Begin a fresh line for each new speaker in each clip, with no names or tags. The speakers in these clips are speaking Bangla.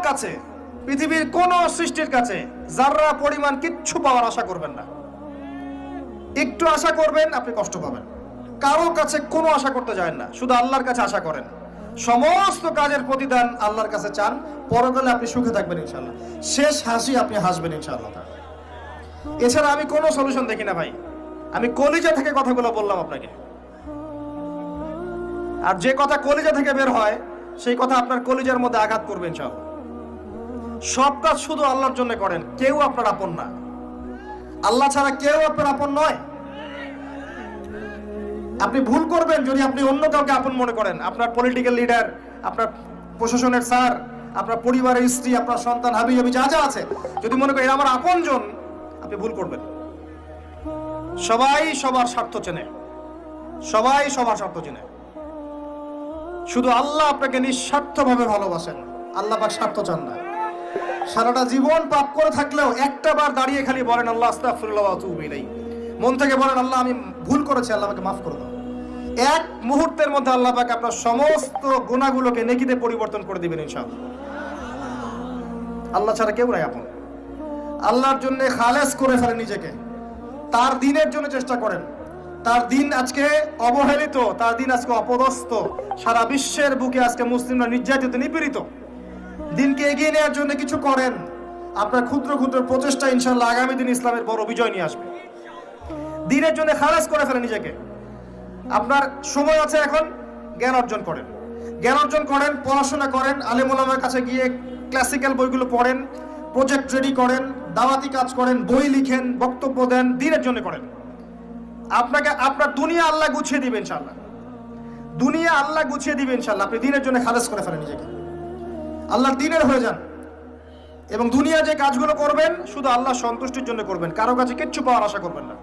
কাছে, পৃথিবীর কোনো সৃষ্টির কাছে যাররা পরিমাণ কিচ্ছু পাওয়ার আশা করবেন না। একটু আশা করবেন আপনি কষ্ট পাবেন। কারো কাছে কোনো আশা করতে যায় না, শুধু আল্লাহর কাছে আশা করেন। সমস্ত কাজের প্রতিদান আল্লাহর কাছে চান, পরকালে আপনি সুখে থাকবেন ইনশাআল্লাহ। শেষ হাসি আপনি হাসবেন ইনশাআল্লাহ। এছাড়া আমি কোনো সলিউশন দেখি না ভাই। আমি কলিজা থেকে কথাগুলো বললাম আপনাকে, আর যে কথা কলিজা থেকে বের হয় সেই কথা আপনার কলিজার মধ্যে আঘাত করবে ইনশাআল্লাহ। সব কাজ শুধু আল্লাহর জন্য করেন, কেউ আপনার আপন না। আল্লাহ ছাড়া কেউ আপনার আপন নয়। আপনি ভুল করবেন যদি আপনি অন্য কাউকে আপন মনে করেন। আপনার পলিটিক্যাল লিডার, আপনার প্রশাসনের স্যার, আপনার পরিবারের স্ত্রী, আপনার সন্তান, হাবি হাবি যা যা আছে, যদি মনে করেন আমার আপনজন, আপনি ভুল করবেন। সবাই সবার স্বার্থ চেনে, সবাই সবার স্বার্থ চেনে। শুধু আল্লাহ আপনাকে নিঃস্বার্থভাবে ভালোবাসেন। আল্লাহ পাক স্বার্থ চান না। সারাটা জীবন পাপ করে থাকলেও একটা বার দাঁড়িয়ে খালি বলেন আল্লাহ আস্তাগফিরুল্লাহ ওয়া আতুবু ইলাইহি। মন থেকে বলেন আল্লাহ আমি ভুল করেছি, আল্লাহ আমাকে মাফ করে দাও। এক মুহূর্তের মধ্যে আল্লাহ পাক আপনার সমস্ত গুনাহগুলোকে নেকিতে পরিবর্তন করে দিবেন ইনশাআল্লাহ। আল্লাহ ছাড়া কেউ নাই আপন। আল্লাহর জন্য খালেস করে ফেলেন নিজেকে, তার দিনের জন্য চেষ্টা করেন। তার দিন আজকে অবহেলিত, তার দিন আজকে অপদস্থ। সারা বিশ্বের বুকে আজকে মুসলিমরা নির্যাতিত, নিপীড়িত। দিনকে এগিয়ে নেওয়ার জন্য কিছু করেন। আপনার ক্ষুদ্র ক্ষুদ্র প্রচেষ্টা ইনশাআল্লাহ আগামী দিন ইসলামের বড় বিজয় নিয়ে আসবে। দিনের জন্য খালেস করে ফেলেন নিজেকে। আপনার সময় আছে এখন, জ্ঞান অর্জন করেন, জ্ঞান অর্জন করেন, পড়াশোনা করেন, আলেম ওলামার কাছে গিয়ে ক্লাসিক্যাল বইগুলো পড়েন, প্রজেক্ট রেডি করেন, দাওয়াতি কাজ করেন, বই লিখেন, বক্তব্য দেন, দিনের জন্য করেন। আপনাকে আপনার দুনিয়া আল্লাহ গুছিয়ে দিবেন ইনশাআল্লাহ। দুনিয়া আল্লাহ গুছিয়ে দিবেন ইনশাআল্লাহ। আপনি দিনের জন্য খালেস করে ফেলেন নিজেকে, আল্লাহর দিনের হয়ে যান। এবং দুনিয়া যে কাজগুলো করবেন শুধু আল্লাহ সন্তুষ্টির জন্য করবেন, কারো কাছে কিচ্ছু পাওয়ার আশা করবেন না।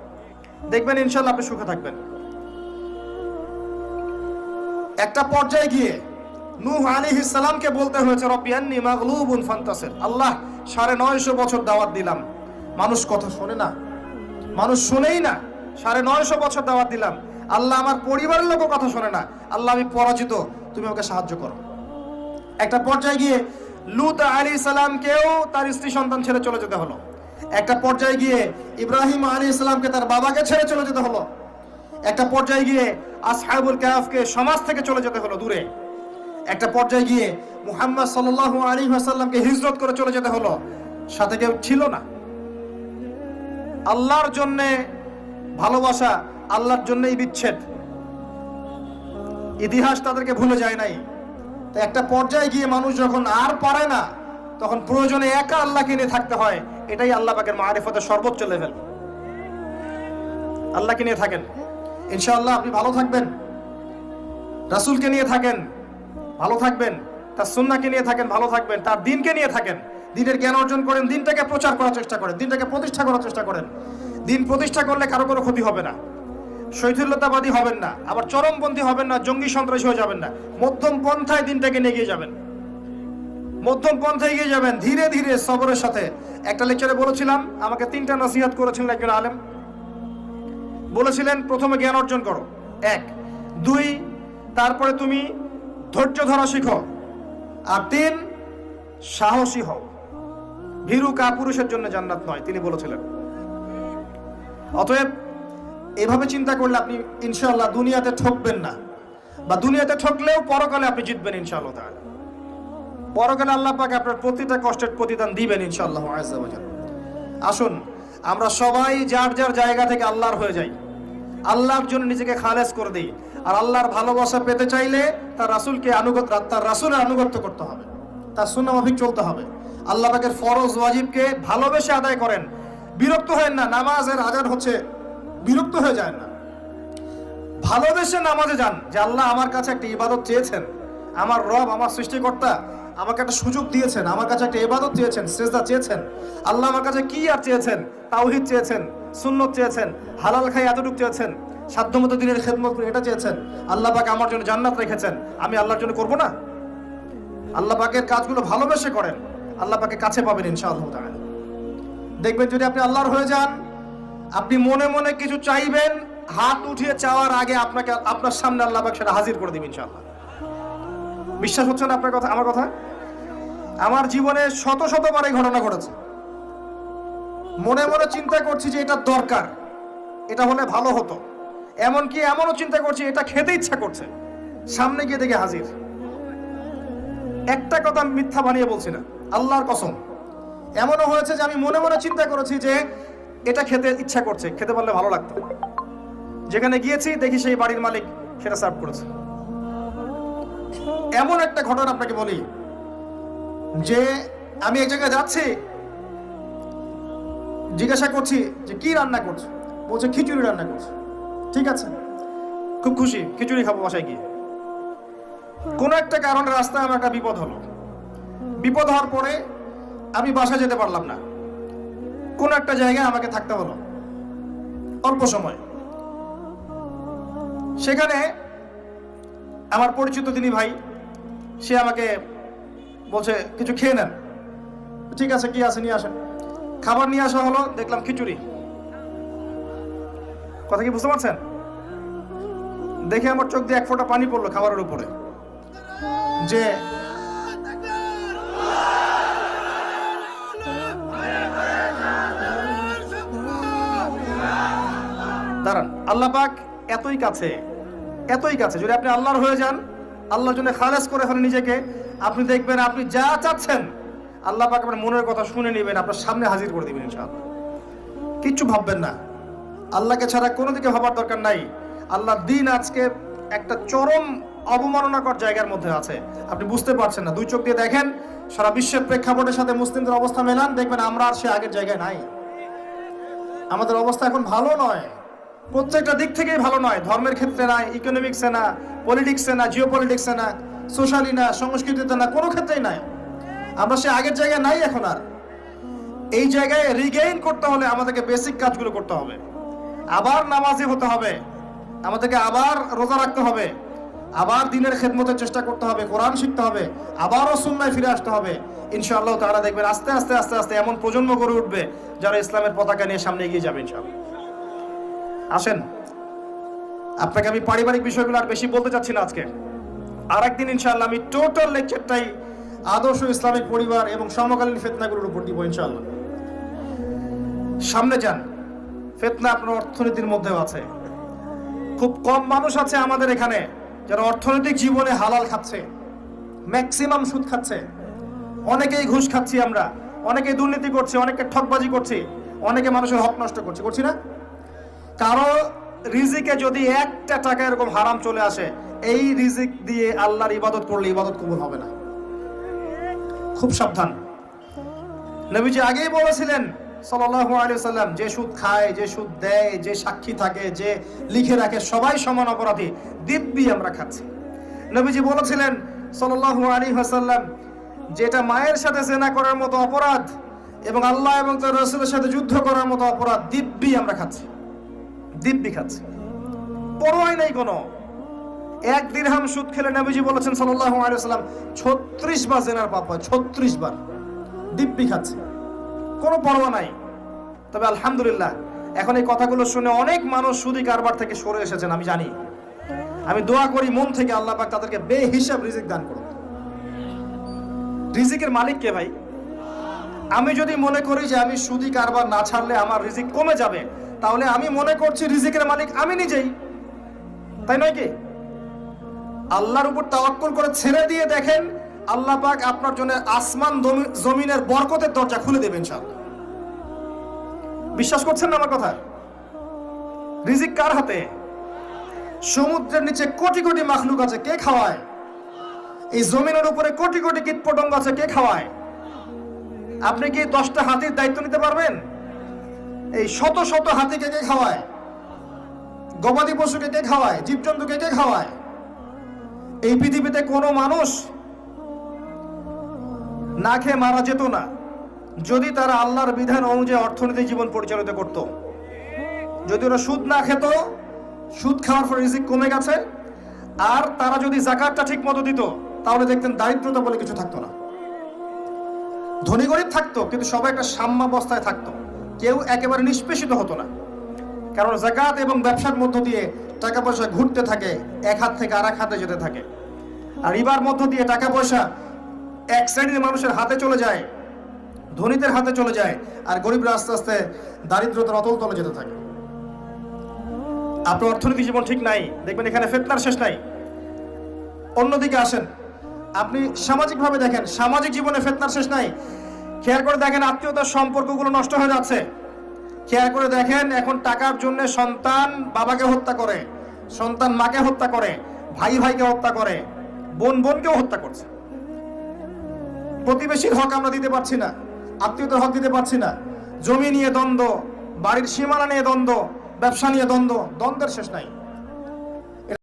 দেখবেন ইনশাআল্লাহ আপনি সুখে থাকবেন। একটা পর্যায়ে গিয়ে নূহ আলাইহিস সালামকে বলতে হয়েছে রব্বি আন্নী মাগলুবুন ফান্তাসির। আল্লাহ 950 বছর দাওয়াত দিলাম, মানুষ কথা শোনে না, মানুষ শুনেই না। 950 বছর দাওয়াত দিলাম, আল্লাহ আমার পরিবারের লোকও কথা শোনে না। আল্লাহ আমি পরাজিত, তুমি আমাকে সাহায্য করো। একটা পর্যায়ে গিয়ে লূত আলাইহিস সালামকেও তার স্ত্রী সন্তান ছেড়ে চলে যেতে হলো। একটা পর্যায়ে গিয়ে ইব্রাহিম আলাইহিস সালামকে তার বাবাকে ছেড়ে চলে যেতে হলো। একটা পর্যায়ে গিয়ে আসহাবুল কাহফকে সমাজ থেকে চলে যেতে হলো দূরে। একটা পর্যায়ে গিয়ে মুহাম্মদ সাল্লাল্লাহু আলাইহি ওয়াসাল্লামকে হিজরত করে চলে যেতে হলো, সাথে কেউ ছিল না। আল্লাহর জন্যে ভালোবাসা, আল্লাহর জন্যই বিচ্ছেদ। ইতিহাস তাদেরকে ভুলে যায় নাই। তো একটা পর্যায়ে গিয়ে মানুষ যখন আর পারে না, তখন প্রয়োজনে একা আল্লাহকে নিয়ে থাকতে হয়। এটাই আল্লাহ পাকের মারিফতের সর্বোচ্চ লেভেল। আল্লাহকে নিয়ে থাকেন, ইনশাআল্লাহ আপনি ভালো থাকবেন। রাসূলকে নিয়ে থাকেন, ভালো থাকবেন। তার সুন্নাহকে নিয়ে থাকেন, ভালো থাকবেন। তার দিনকে নিয়ে থাকেন, দিনের জ্ঞান অর্জন করেন, দিনটাকে প্রচার করার চেষ্টা করেন, দিনটাকে প্রতিষ্ঠা করার চেষ্টা করেন। দিন প্রতিষ্ঠা করলে কারো কোনো ক্ষতি হবে না। শৈথিল্যতাবাদী হবেন না, আবার চরমপন্থী হবেন না, জঙ্গি সন্ত্রাসী হয়ে যাবেন না। মধ্যম পন্থায় দিনটাকে নিয়ে গিয়ে যাবেন, মধ্যম পন্থায় এগিয়ে যাবেন, ধীরে ধীরে সবরের সাথে। একটা লেকচারে বলেছিলাম, আমাকে 3টা নসিহত করেছিলেন একজন আলেম। বলেছিলেন প্রথমে জ্ঞান অর্জন করো, 1, 2, তারপরে তুমি ধৈর্য ধরা শিখো, আর 3 সাহসী হও। ভীরু কাপুরুষের জন্য জান্নাত নয়, তিনি বলেছিলেন। অতএব এভাবে চিন্তা করলে আপনি ইনশাআল্লাহ দুনিয়াতে ঠকবেন না, বা দুনিয়াতে ঠকলেও পরকালে আপনি জিতবেন ইনশাআল্লাহ তাআলা। পরকালে আল্লাহ পাক আপনার প্রতিটা কষ্টের প্রতিদান দিবেন ইনশাআল্লাহ আযজা ওয়া জাল। আসুন আমরা সবাই যার যার জায়গা থেকে আল্লাহর হয়ে যাই, আল্লাহর জন্য নিজেকে খালেস করে দিই। আর আল্লাহর ভালোবাসা পেতে চাইলে তার রাসূলকে তার রাসূলের আনুগত্য করতে হবে, তার সুন্নাহ মাফিক চলতে হবে। আল্লাহ পাকের ফরজ ওয়াজিবকে ভালোবেসে আদায় করেন, বিরক্ত হয়েন না। নামাজের আজান হচ্ছে, বিরক্ত হয়ে যায় না, ভালোবেসে নামাজে যান। যে আল্লাহ আমার কাছে একটা ইবাদত চেয়েছেন, আমার রব, আমার সৃষ্টিকর্তা আমাকে একটা সুযোগ দিয়েছেন, আমার কাছে একটা ইবাদত চেয়েছেন, সিজদা চেয়েছেন। আল্লাহ আমার কাছে কি আর চেয়েছেন? তাওহীদ চেয়েছেন, সুন্নত চেয়েছেন, হালাল খাই এতটুকু চেয়েছেন, সাধ্যমতো দিনের খেদমত করে এটা চেয়েছেন। আল্লাহ পাক আমার জন্য জান্নাত রেখেছেন, আমি আল্লাহর জন্য করব না? আল্লাহ পাকের কাজগুলো ভালোবেসে করেন, আল্লাহ পাকে কাছে পাবেন ইনশাআল্লাহ তাআলা। দেখবেন যদি আপনি আল্লাহর হয়ে যান, আপনি মনে মনে কিছু চাইবেন, হাত উঠিয়ে চাওয়ার আগে আপনার সামনে আল্লাহ পাক সেটা হাজির করে দিবেন ইনশাআল্লাহ। বিশ্বাস হচ্ছে না আপনার কথা, আমার কথা? আমার জীবনে শত শতবার এই ঘটনা ঘটেছে। মনে মনে চিন্তা করছি যে এটা দরকার, এটা হলে ভালো হতো, এমনকি এমনও চিন্তা করছি এটা খেতে ইচ্ছা করছে, সামনে গিয়ে দেখে হাজির। একটা কথা মিথ্যা বানিয়ে বলছি না, আল্লাহর কসম। এমনও হয়েছে যে আমি মনে মনে চিন্তা করেছি যে এটা খেতে ইচ্ছা করছে, খেতে পারলে ভালো লাগতো। যেখানে গিয়েছি দেখি সেই বাড়ির মালিক সেটা সার্ভ করেছে। এমন একটা ঘটনা আপনাকে বলি যে আমি এক জায়গায় যাচ্ছি, জিজ্ঞাসা করছি যে কি রান্না করছো, বলছে খিচুড়ি রান্না করছো। ঠিক আছে, খুব খুশি, খিচুড়ি খাবো বাসায় গিয়ে। কোনো একটা কারণে রাস্তায় আমার একটা বিপদ হলো। বিপদ হওয়ার পরে আমি বাসায় যেতে পারলাম না, কোন একটা জায়গায় আমাকে থাকতে হলো অল্প সময়। সেখানে আমার পরিচিত তিনি ভাই, সে আমাকে বলছে কিছু খেয়ে নেন। ঠিক আছে, কি আছে নিয়ে আসেন। খাবার নিয়ে আসা হলো, দেখলাম খিচুড়ি। কথা কি বুঝতে পারছেন? দেখে আমার চোখ দিয়ে এক ফোঁটা পানি পড়লো খাবারের উপরে, যে দাঁড়ান, আল্লাহ পাক এতই কাছে, এতই কাছে। যদি আপনি আল্লাহর হয়ে যান, আল্লাহর জন্য খালেস করে ফেলেন নিজেকে, আপনি দেখবেন আপনি যা চাচ্ছেন আল্লাহ পাক আপনার মনের কথা শুনে নেবেন, আপনার সামনে হাজির করে দিবেন ইনশাআল্লাহ। কিচ্ছু ভাববেন না, আল্লাহকে ছাড়া কোনো দিকে ভাবার দরকার নাই। আল্লাহর দিন আজকে একটা চরম অবমাননাকর জায়গার মধ্যে আছে, আপনি বুঝতে পারছেন না। দুই চোখ দিয়ে দেখেন, সারা বিশ্বের প্রেক্ষাপটের সাথে মুসলিমদের অবস্থা মেলান, দেখবেন আমরা আর সে আগের জায়গায় নাই। আমাদের অবস্থা এখন ভালো নয়, প্রত্যেকটা দিক থেকেই ভালো নয়। ধর্মের ক্ষেত্রে না, ইকোনমিক্সে না, পলিটিক্সে না, জিও পলিটিক্সে না, সোশ্যালি না, সংস্কৃতিতে না, কোনো ক্ষেত্রেই নাই। আমরা সে আগের জায়গায় নাই এখন আর। এই জায়গায় রিগেইন করতে হলে আমাদেরকে বেসিক কাজগুলো করতে হবে। আবার নামাজি হতে হবে, আমাদেরকে আবার রোজা রাখতে হবে, আবার দিনের খেদমতের চেষ্টা করতে হবে, কোরআন শিখতে হবে, আবারও সুন্নায় ফিরে আসতে হবে। ইনশাআল্লাহ তাআলা দেখবেন আস্তে আস্তে আস্তে আস্তে এমন প্রজন্ম গড়ে উঠবে যারা ইসলামের পতাকা নিয়ে সামনে এগিয়ে যাবে ইনশাআল্লাহ। আসেন, আপনাকে আমি পারিবারিক বিষয়গুলো আর বেশি বলতে চাচ্ছি না আজকে। আর একদিন ইনশাআল্লাহ আমি টোটাল লেকচারটাই আদর্শ ইসলামিক পরিবার এবং সমকালীন ফিতনাগুলোর উপর দিব ইনশাআল্লাহ। সামনে যান, ফিতনা আপনার অর্থনীতির মধ্যেও আছে। খুব কম মানুষ আছে আমাদের এখানে যারা অর্থনৈতিক জীবনে হালাল খাচ্ছে, ম্যাক্সিমাম সুদ খাচ্ছে। অনেকেই ঘুষ খাচ্ছি আমরা, অনেকেই দুর্নীতি করছি, অনেকে ঠকবাজি করছি, অনেকে মানুষের হক নষ্ট করছি, করছি না? কারো রিজিকে যদি একটা টাকা এরকম হারাম চলে আসে, এই রিজিক দিয়ে আল্লাহর ইবাদত করলে ইবাদত কবুল হবে না। খুব সাবধান। নবীজি আগেই বলেছিলেন সাল্লাল্লাহু আলাইহি ওয়াসাল্লাম, যে সুদ খায়, যে সুদ দেয়, যে সাক্ষী থাকে, যে লিখে রাখে, সবাই সমান অপরাধী। দিব্যি আমরা খাচ্ছি। নবীজি বলেছিলেন সাল্লাল্লাহু আলাইহি ওয়াসাল্লাম, যেটা মায়ের সাথে জেনা করার মতো অপরাধ এবং আল্লাহ এবং তার রাসূলের সাথে যুদ্ধ করার মতো অপরাধ, দিব্যি আমরা খাচ্ছি, দিব্যি খাচ্ছি। পরোয়াই নাই কোনো। এক দিরহাম সুদ খেলে নবীজি বলেছেন সাল্লাল্লাহু আলাইহি ওয়াসাল্লাম 36 বার জেনার পাপ হয়, 36 বার। দিব্যি খাচ্ছে, কোনো পরোয়া নাই। তবে আলহামদুলিল্লাহ এখন এই কথাগুলো শুনে অনেক মানুষ সুদি কারবার থেকে সরে এসেছেন, আমি জানি। আমি দোয়া করি মন থেকে আল্লাহ পাক তাদেরকে বেহিসাব রিজিক দান করুন। রিজিকের মালিক কে ভাই? আমি যদি মনে করি যে আমি সুদি কারবার না ছাড়লে আমার রিজিক কমে যাবে, তাহলে আমি মনে করছি রিজিকের মালিক আমি নিজেই, তাই নয় কি? আল্লাহর উপর তাওয়াক্কুল করে ছেড়ে দিয়ে দেখেন, আল্লাহ পাক আপনার জন্য আসমান জমিনের বরকতের দরজা খুলে দেবেন ইনশাআল্লাহ। বিশ্বাস করছেন না আমার কথা? রিজিক কার হাতে? সমুদ্রের নিচে কোটি কোটি মাখলুক আছে, কে খাওয়ায়? এই জমিনের উপরে কোটি কোটি কীটপতঙ্গ আছে, কে খাওয়ায়? আপনি কি 10টা হাতির দায়িত্ব নিতে পারবেন? এই শত শত হাতিকে কে খাওয়ায়? গবাদি পশুকে কে খাওয়ায়? জীবজন্তুকে কে খাওয়ায়? এই পৃথিবীতে কোনো মানুষ না খেয়ে মারা যেত না যদি তারা আল্লাহর বিধান অনুযায়ী অর্থনৈতিক জীবন পরিচালিত করত। যদি ওরা সুদ না খেত, সুদ খাওয়ার পর রিজিক কমে গেছে, আর তারা যদি যাকাতটা ঠিক মতো দিত, তাহলে দেখতেন দারিদ্রতা বলে কিছু থাকতো না। ধনী গরিব থাকতো, কিন্তু সবাই একটা সাম্যাবস্থায় থাকতো, কেউ একেবারে নিষ্পেষিত হতো না। কারণ যাকাত এবং ব্যবসার মধ্য দিয়ে টাকা পয়সা ঘুরতে থাকে, এক হাত থেকে আর এক হাতে যেতে থাকে। আর রিবার মধ্য দিয়ে টাকা পয়সা এক শ্রেণীর মানুষের হাতে চলে যায়, ধনীদের হাতে চলে যায়, আর গরিবরা আস্তে আস্তে দারিদ্রতার অতল তলে যেতে থাকে। আপনার অর্থনৈতিক জীবন ঠিক নাই, দেখবেন এখানে ফিতনার শেষ নাই। অন্যদিকে আসেন, আপনি সামাজিকভাবে দেখেন, সামাজিক জীবনে ফিতনার শেষ নাই। খেয়াল করে দেখেন, আত্মীয়তার সম্পর্কগুলো নষ্ট হয়ে যাচ্ছে। খেয়াল করে দেখেন, এখন টাকার জন্য সন্তান বাবাকে হত্যা করে, সন্তান মাকে হত্যা করে, ভাই ভাইকে হত্যা করে, বোন বোনকেও হত্যা করছে। প্রতিবেশীর হক আমরা দিতে পারছি না, আত্মীয়তার হক দিতে পারছি না, জমি নিয়ে দ্বন্দ্ব, বাড়ির সীমানা নিয়ে দ্বন্দ্ব, ব্যবসা নিয়ে দ্বন্দ্ব, দ্বন্দ্বের শেষ নাই।